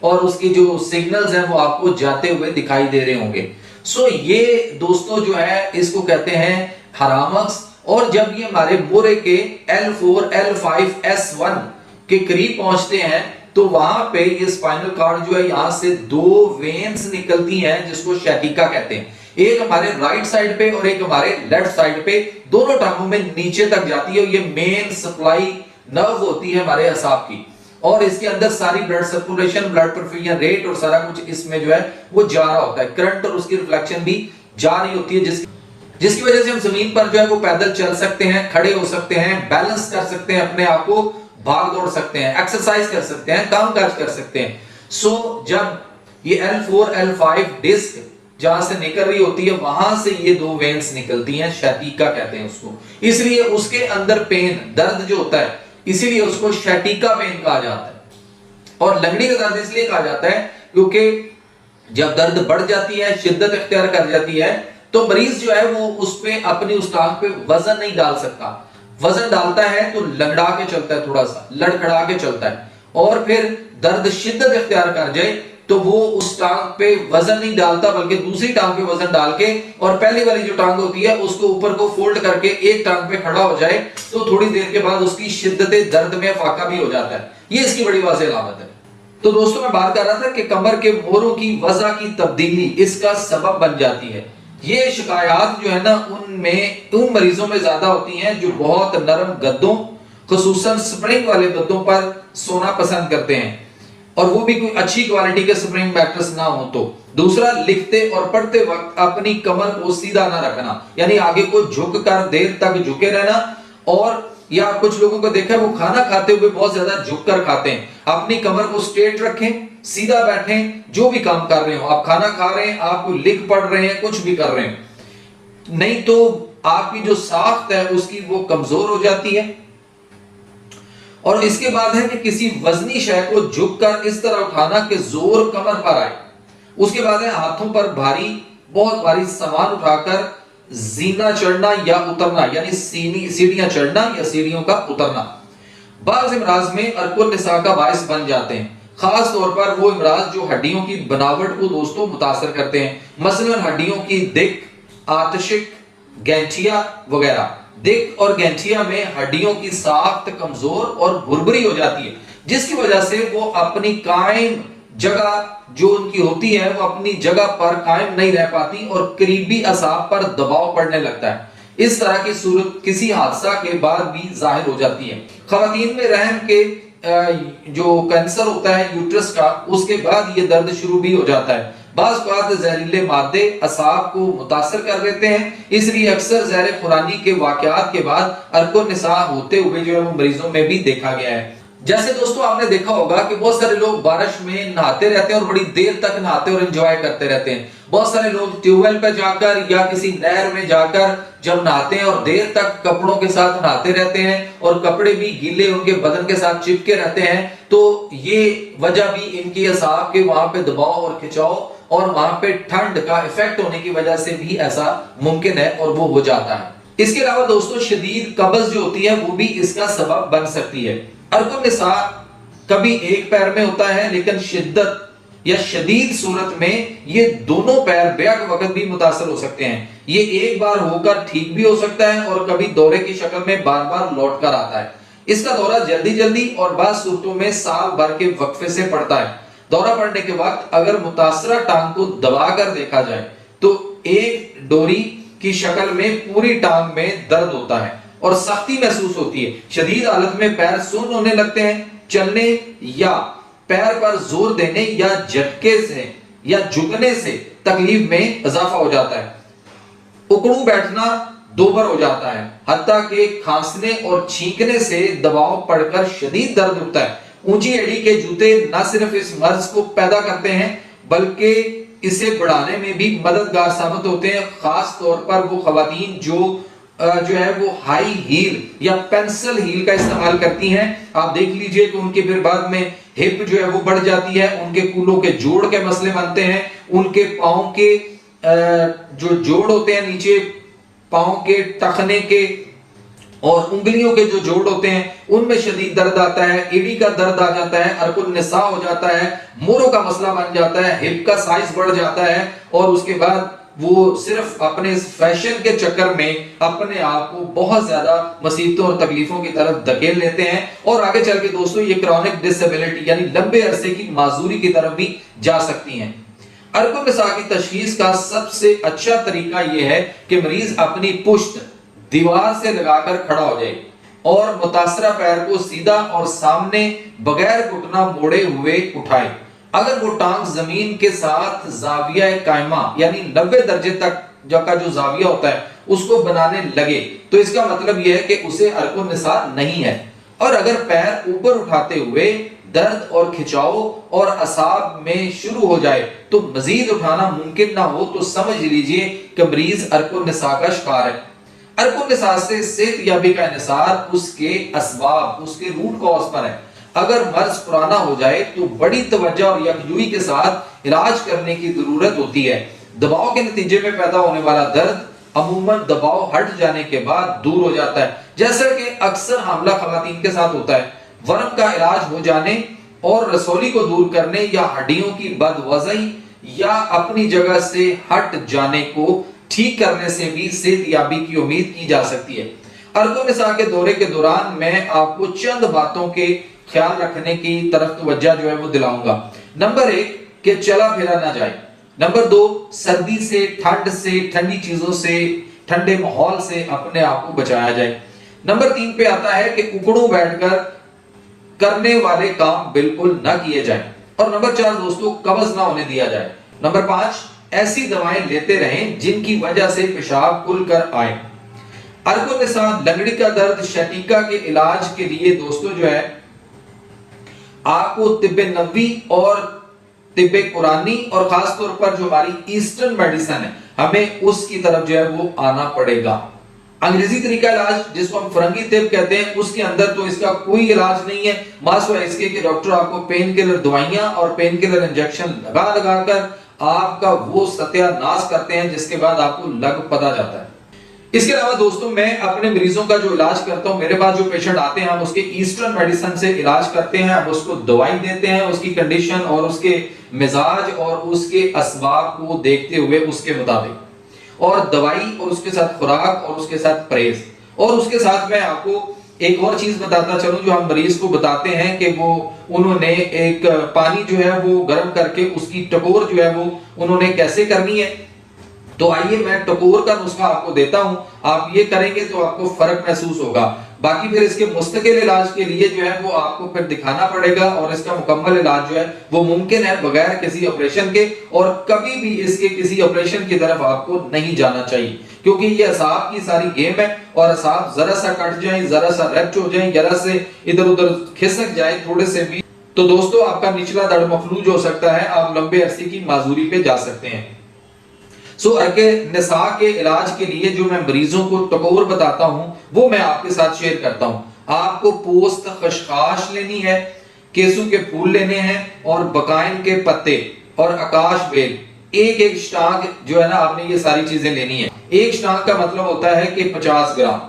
اور اس کی جو سگنلز ہیں وہ آپ کو جاتے ہوئے دکھائی دے رہے ہوں گے. سو یہ دوستو جو ہے اس کو کہتے ہیں ہرامکس. اور جب یہ ہمارے مورے کے L4 L5 S1 کے قریب پہنچتے ہیں تو وہاں پہ یہ اسپائنل کارڈ جو ہے یہاں سے دو وینز نکلتی ہیں جس کو شیٹیکا کہتے ہیں. ایک ہمارے رائٹ سائڈ پہ اور ایک ہمارے لیفٹ سائڈ پہ, دونوں ٹانگوں میں نیچے تک جاتی ہے. یہ مین سپلائی نرو ہوتی ہے ہمارے اعصاب کی, اور اس کے اندر ساری blood circulation, blood perfusion rate اور سارا کچھ اس میں جو ہے وہ جا رہا ہوتا ہے. کرنٹ اور اس کی ریفلیکشن بھی جا رہی ہوتی ہے, جس کی وجہ سے ہم زمین پر جو ہے وہ پیدل چل سکتے ہیں, کھڑے ہو سکتے ہیں, بیلنس کر سکتے ہیں, اپنے آپ کو بھاگ دوڑ سکتے ہیں, ایکسرسائز کر سکتے ہیں, کام کاج کر سکتے ہیں. سو جب یہ L4 L5 ڈسک جہاں سے نکل رہی ہوتی ہے وہاں سے یہ دو وینز نکلتی ہیں, شیٹیکا کہتے ہیں اس کو. اس لیے اس کے اندر پین, درد جو ہوتا ہے, اسی لیے اس کو شیٹیکا پین کہا جاتا ہے. اور لنگڑی کا درد اس لیے کہا جاتا ہے کیونکہ جب درد بڑھ جاتی ہے, شدت اختیار کر جاتی ہے, تو مریض جو ہے وہ اس پہ اپنی اس ٹانگ پہ وزن نہیں ڈال سکتا. وزن ڈالتا ہے تو لنگڑا کے چلتا ہے, تھوڑا سا لڑکھڑا کے چلتا ہے, اور پھر درد شدت اختیار کر جائے تو وہ اس ٹانگ پہ وزن نہیں ڈالتا بلکہ دوسری ٹانگ پہ وزن ڈال کے, اور پہلی والی جو ٹانگ ہوتی ہے اس کو اوپر کو فولڈ کر کے ایک ٹانگ پہ کھڑا ہو جائے تو تھوڑی دیر کے بعد اس کی شدت درد میں فاقہ بھی ہو جاتا ہے. یہ اس کی بڑی واضح علامت ہے. تو دوستوں میں بات کر رہا تھا کہ کمر کے موروں کی وضع کی تبدیلی اس کا سبب بن جاتی ہے. یہ شکایات جو ہے نا ان مریضوں میں زیادہ ہوتی ہیں جو بہت نرم گدوں, خصوصاً سپرنگ والے گدوں پر سونا پسند کرتے ہیں, اور وہ بھی کوئی اچھی کوالٹی کے سپرنگ میٹرس نہ ہو تو. دوسرا, لکھتے اور پڑھتے وقت اپنی کمر کو سیدھا نہ رکھنا, یعنی آگے کو جھک کر دیر تک جھکے رہنا. اور یا کچھ لوگوں کو دیکھا ہے وہ کھانا کھاتے ہوئے بہت زیادہ جھک کر کھاتے ہیں. اپنی کمر کو سٹریٹ رکھیں, سیدھا بیٹھیں, جو بھی کام کر رہے ہو, آپ کھانا کھا رہے ہیں, آپ لکھ پڑھ رہے ہیں, کچھ بھی کر رہے ہیں, نہیں تو آپ کی جو ساخت ہے اس کی وہ کمزور ہو جاتی ہے. اور اس کے بعد ہے کہ کسی وزنی شے کو جھک کر اس طرح اٹھانا کہ زور کمر پر آئے. اس کے بعد ہے ہاتھوں پر بہت بھاری سامان اٹھا کر زینہ چڑھنا یا اترنا, یعنی سیڑھیاں چڑھنا یا سیڑھیوں کا اترنا. بعض امراض میں عرق النساء کا باعث بن جاتے ہیں, خاص طور پر وہ امراض جو ہڈیوں کی بناوٹ کو دوستوں متاثر کرتے ہیں, مثلا ہڈیوں کی دک, آتشک, گینٹھیا وغیرہ. دک اور گینٹھیا میں ہڈیوں کی ساخت کمزور اور بھربری ہو جاتی ہے, جس کی وجہ سے وہ اپنی قائم جگہ جو ان کی ہوتی ہے وہ اپنی جگہ پر قائم نہیں رہ پاتی اور قریبی اعصاب پر دباؤ پڑنے لگتا ہے. اس طرح کی صورت کسی حادثہ کے بعد بھی ظاہر ہو جاتی ہے. خواتین میں رحم کے جو کینسر ہوتا ہے یوٹرس کا, اس کے بعد یہ درد شروع بھی ہو جاتا ہے. بعض اوقات زہریلے مادے اعصاب کو متاثر کر دیتے ہیں, اس لیے اکثر زہر خورانی کے واقعات کے بعد عرق النساء ہوتے ہوئے جو ہے وہ مریضوں میں بھی دیکھا گیا ہے. جیسے دوستو آپ نے دیکھا ہوگا کہ بہت سارے لوگ بارش میں نہاتے رہتے ہیں اور بڑی دیر تک نہاتے اور انجوائے کرتے رہتے ہیں. بہت سارے لوگ ٹیوب ویل پہ جا کر یا کسی نہر میں جا کر جب نہاتے ہیں اور دیر تک کپڑوں کے ساتھ نہاتے رہتے ہیں اور کپڑے بھی گیلے ان کے بدن کے ساتھ چپکے رہتے ہیں, تو یہ وجہ بھی ان کی اعصاب کے وہاں پہ دباؤ اور کھچاؤ اور وہاں پہ ٹھنڈ کا ایفیکٹ ہونے کی وجہ سے بھی ایسا ممکن ہے اور وہ ہو جاتا ہے. اس کے علاوہ دوستو شدید قبض جو ہوتی ہے وہ بھی اس کا سبب بن سکتی ہے. عرق النساء کبھی ایک پیر میں ہوتا ہے, لیکن شدت یا شدید صورت میں یہ دونوں پیر بیک وقت بھی متاثر ہو سکتے ہیں. یہ ایک بار ہو کر ٹھیک بھی ہو سکتا ہے اور کبھی دورے کی شکل میں بار بار لوٹ کر آتا ہے. اس کا دورہ جلدی جلدی اور بعض صورتوں میں سال بھر کے وقفے سے پڑتا ہے. دورہ پڑنے کے وقت اگر متاثرہ ٹانگ کو دبا کر دیکھا جائے تو ایک ڈوری کی شکل میں پوری ٹانگ میں درد ہوتا ہے اور سختی محسوس ہوتی ہے. شدید حالت میں پیر سن ہونے لگتے ہیں. چلنے یا پیر پر زور دینے یا جھٹکے سے یا جھکنے سے تکلیف میں اضافہ ہو جاتا ہے. اکڑوں بیٹھنا دوبر ہو جاتا ہے, حتیٰ کہ کھانسنے اور چھینکنے سے دباؤ پڑ کر شدید درد ہوتا ہے. اونچی ایڑی کے جوتے نہ صرف اس مرض کو پیدا کرتے ہیں بلکہ اسے بڑھانے میں بھی مددگار ثابت ہوتے ہیں, خاص طور پر وہ خواتین جو ہے وہ ہائی ہیل یا پینسل ہیل کا استعمال کرتی ہیں. آپ دیکھ لیجئے کہ ان کے پھر بعد میں ہپ جو ہے وہ بڑھ جاتی ہے, ان کے کولوں کے جوڑ کے مسئلے بنتے ہیں, ان کے پاؤں کے جو جوڑ ہوتے ہیں نیچے پاؤں کے ٹخنے کے اور انگلیوں کے جو جوڑ ہوتے ہیں ان میں شدید درد آتا ہے، ایڑی کا درد آ جاتا ہے، عرق النساء ہو جاتا ہے، موروں کا مسئلہ بن جاتا ہے، ہپ کا سائز بڑھ جاتا ہے، اور اس کے بعد وہ صرف اپنے فیشن کے چکر میں اپنے آپ کو بہت زیادہ مصیبتوں اور تکلیفوں کی طرف دھکیل لیتے ہیں، اور آگے چل کے دوستوں یہ کرونک ڈسیبلٹی یعنی لمبے عرصے کی معذوری کی طرف بھی جا سکتی ہیں۔ عرق النساء کی تشخیص کا سب سے اچھا طریقہ یہ ہے کہ مریض اپنی پشت دیوار سے لگا کر کھڑا ہو جائے اور متاثرہ پیر کو سیدھا اور سامنے بغیر گھٹنا موڑے ہوئے اٹھائے۔ اگر وہ ٹانگ زمین کے ساتھ زاویہ قائمہ یعنی 90 درجے تک کا جو زاویہ ہوتا ہے اس کو بنانے لگے تو اس کا مطلب یہ ہے کہ اسے عرق النساء نہیں ہے۔ اور اگر پیر اوپر اٹھاتے ہوئے درد اور کھچاؤ اور اعصاب میں شروع ہو جائے تو مزید اٹھانا ممکن نہ ہو تو سمجھ لیجئے کہ مریض عرق النساء کا شکار ہے۔ عرق النساء سے صحت یابی کا انحصار اس کے اسباب، اس کے روٹ کاز پر ہے۔ اگر مرض پرانا ہو جائے تو بڑی توجہ اور یکجوئی کے ساتھ علاج کرنے کی ضرورت ہوتی ہے۔ دباؤ کے نتیجے میں پیدا ہونے والا درد عموماً دباؤ ہٹ جانے کے بعد دور ہو جاتا ہے، جیسا کہ اکثر حاملہ خواتین کے ساتھ ہوتا ہے۔ ورم کا علاج ہو جانے اور رسولی کو دور کرنے یا ہڈیوں کی بد وضعی یا اپنی جگہ سے ہٹ جانے کو ٹھیک کرنے سے بھی صحت یابی کی امید کی جا سکتی ہے۔ عرق النساء کے دورے کے دوران میں آپ کو چند باتوں کے خیال رکھنے کی طرف توجہ جو ہے وہ دلاؤں گا۔ نمبر 1 کہ چلا پھرا نہ جائے۔ نمبر 2 سردی سے، ٹھنڈ سے، ٹھنڈی چیزوں سے، ٹھنڈے ماحول سے اپنے آپ کو بچایا جائے۔ نمبر 3 پہ آتا ہے کہ اکڑوں بیٹھ کر کرنے والے کام بالکل نہ کیے جائیں۔ اور نمبر 4 دوستوں قبض نہ ہونے دیا جائے۔ نمبر 5 ایسی دوائیں لیتے رہیں جن کی وجہ سے پیشاب کھل کر آئے۔ عرق النساء، لنگڑی کا درد، شٹیکا کے علاج کے لیے دوستوں جو ہے آپ کو طب نبوی اور طب قرآنی اور خاص طور پر جو ہماری ایسٹرن میڈیسن ہے ہمیں اس کی طرف جو ہے وہ آنا پڑے گا۔ انگریزی طریقہ علاج جس کو ہم فرنگی طب کہتے ہیں اس کے اندر تو اس کا کوئی علاج نہیں ہے، ماسوائے اس کے کہ ڈاکٹر آپ کو پین کلر دوائیاں اور پین کلر انجیکشن لگا لگا کر آپ کا وہ ستیہ ناش کرتے ہیں جس کے بعد آپ کو لگ پتا جاتا ہے۔ اس کے علاوہ دوستوں میں اپنے مریضوں کا جو علاج کرتا ہوں، میرے پاس جو پیشنٹ آتے ہیں ہم اس کے ایسٹرن میڈیسن سے علاج کرتے ہیں، ہم اس کو دوائی دیتے ہیں اس کی کنڈیشن اور اس کے مزاج اور اس کے اسباب کو دیکھتے ہوئے اس کے مطابق، اور دوائی اور اس کے ساتھ خوراک اور اس کے ساتھ پرہیز، اور اس کے ساتھ میں آپ کو ایک اور چیز بتاتا چلوں جو ہم مریض کو بتاتے ہیں کہ وہ انہوں نے ایک پانی جو ہے وہ گرم کر کے اس کی ٹکور جو ہے وہ انہوں نے کیسے کرنی ہے۔ تو آئیے میں ٹکور کا نسخہ آپ کو دیتا ہوں، آپ یہ کریں گے تو آپ کو فرق محسوس ہوگا۔ باقی پھر اس کے مستقل علاج کے لیے جو ہے وہ آپ کو پھر دکھانا پڑے گا، اور اس کا مکمل علاج جو ہے وہ ممکن ہے بغیر کسی آپریشن کے، اور کبھی بھی اس کے کسی آپریشن کی طرف آپ کو نہیں جانا چاہیے، کیونکہ یہ اعصاب کی ساری گیم ہے، اور اعصاب ذرا سا کٹ جائیں، ذرا سا ریپچ ہو جائیں، ذرا سے ادھر ادھر کھسک جائے تھوڑے سے بھی تو دوستوں آپ کا نچلا دڑ مفلوج ہو سکتا ہے، آپ لمبے عرصے کی معذوری پہ جا سکتے ہیں۔ عرق نساء کے علاج کے لیے جو میں مریضوں کو ٹکور بتاتا ہوں وہ میں آپ کے ساتھ شیئر کرتا ہوں۔ آپ کو پوست خشخاش لینی ہے، کیسو کے پھول لینے ہیں، اور بقائن کے پتے اور آکاش بیل، ایک ایک شٹانگ جو ہے نا آپ نے یہ ساری چیزیں لینی ہے۔ ایک شٹانگ کا مطلب ہوتا ہے کہ 50 گرام،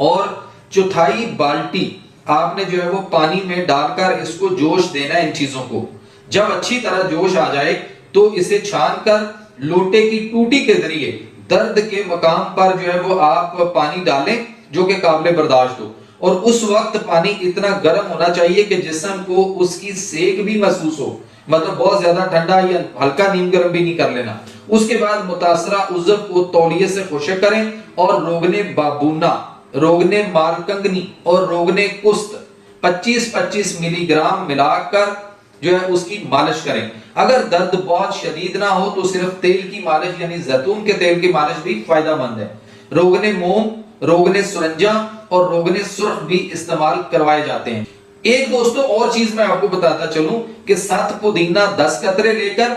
اور چوتھائی بالٹی آپ نے جو ہے وہ پانی میں ڈال کر اس کو جوش دینا ہے۔ ان چیزوں کو جب اچھی طرح جوش آ جائے تو اسے چھان کر لوٹے کی ٹوٹی کے ذریعے درد کے مقام پر جو ہے وہ آپ پانی ڈالیں جو کہ قابل برداشت ہو، اور اس وقت پانی اتنا گرم ہونا چاہیے کہ جسم کو اس کی سیک بھی محسوس ہو، مطلب بہت زیادہ ٹھنڈا یا ہلکا نیم گرم بھی نہیں کر لینا۔ اس کے بعد متاثرہ عضو کو تولیے سے خشک کریں، اور روغن بابونا، روغن مارکنگنی اور روغن کست 25-25 ملی گرام ملا کر جو ہے اس کی مالش کریں۔ اگر درد بہت شدید نہ ہو تو صرف تیل کی مالش یعنی زیتون کے تیل کی مالش بھی فائدہ مند ہے۔ روغن موم، روغن سرنجا اور روغن سرخ بھی استعمال کروائے جاتے ہیں۔ ایک دوستو اور چیز میں آپ کو بتاتا چلوں کہ 7 پودینہ 10 قطرے لے کر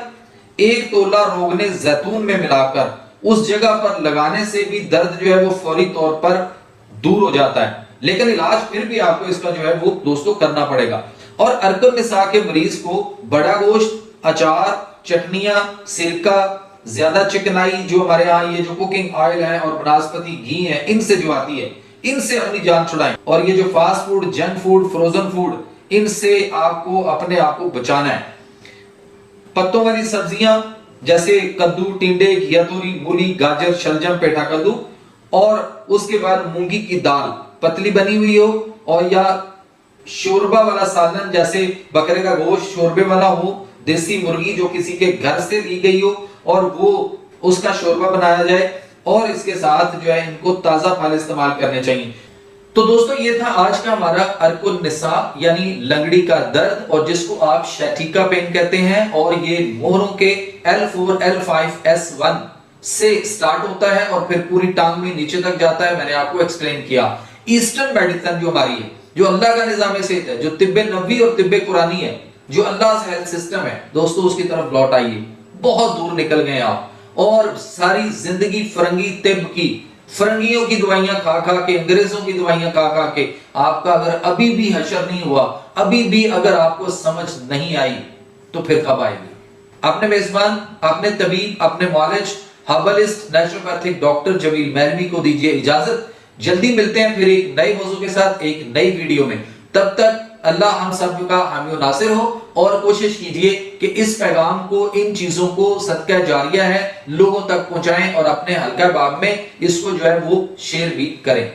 1 تولہ روغن زیتون میں ملا کر اس جگہ پر لگانے سے بھی درد جو ہے وہ فوری طور پر دور ہو جاتا ہے، لیکن علاج پھر بھی آپ کو اس کا جو ہے وہ دوستو کرنا پڑے گا۔ اور عرق النساء کے مریض کو بڑا گوشت، اچار، چٹنیاں، سرکہ، زیادہ چکنائی جو ہمارے ہاں یہ جو کوکنگ آئل ہے اور بناسپتی گھی ہے ان سے جو آتی ہے ان سے اپنی جان چھڑائیں، اور یہ جو fast food, junk food, frozen food, ان سے آپ کو اپنے آپ کو بچانا ہے۔ پتوں والی سبزیاں جیسے کدو، ٹینڈے، گھیا توری، مولی، گاجر، شلجم، پیٹھا کدو، اور اس کے بعد مونگی کی دال پتلی بنی ہوئی ہو، اور یا شوربہ والا سالن جیسے بکرے کا گوشت شوربے والا ہو، دیسی مرغی جو کسی کے گھر سے لی گئی ہو اور وہ اس کا شوربہ بنایا جائے، اور اس کے ساتھ جو ہے ان کو تازہ پھل استعمال کرنے چاہیے۔ تو دوستو یہ تھا آج کا ہمارا عرق النساء یعنی لنگڑی کا درد، اور جس کو آپ شیٹیکا پین کہتے ہیں، اور یہ مہروں کے L4 L5 S1 سے سٹارٹ ہوتا ہے اور پھر پوری ٹانگ میں نیچے تک جاتا ہے۔ میں نے آپ کو ایکسپلین کیا ایسٹرن میڈیسن جو ہماری ہے، جو اللہ کا نظام صحت ہے، جو طب نبوی اور طب قرآنی ہے، جو اللہ کا ہیلتھ سسٹم ہے، دوستو اس کی طرف لوٹ آئیے۔ بہت دور نکل گئے آپ، اور ساری زندگی فرنگی طب کی، فرنگیوں کی دوائیاں کھا کھا کے، انگریزوں کی دوائیاں کھا کھا کے آپ کا اگر ابھی بھی حشر نہیں ہوا، ابھی بھی اگر آپ کو سمجھ نہیں آئی، تو پھر کب آئے گی؟ اپنے میزبان، اپنے طبیب، اپنے معالج، ہربلسٹ، نیچروپیتھک ڈاکٹر جمیل مہروی کو دیجیے اجازت۔ جلدی ملتے ہیں پھر ایک نئے موضوع کے ساتھ ایک نئی ویڈیو میں۔ تب تک اللہ ہم سب کا حامی و ناصر ہو، اور کوشش کیجئے کہ اس پیغام کو، ان چیزوں کو صدقہ جاریہ ہے لوگوں تک پہنچائیں، اور اپنے حلقہ باب میں اس کو جو ہے وہ شیئر بھی کریں۔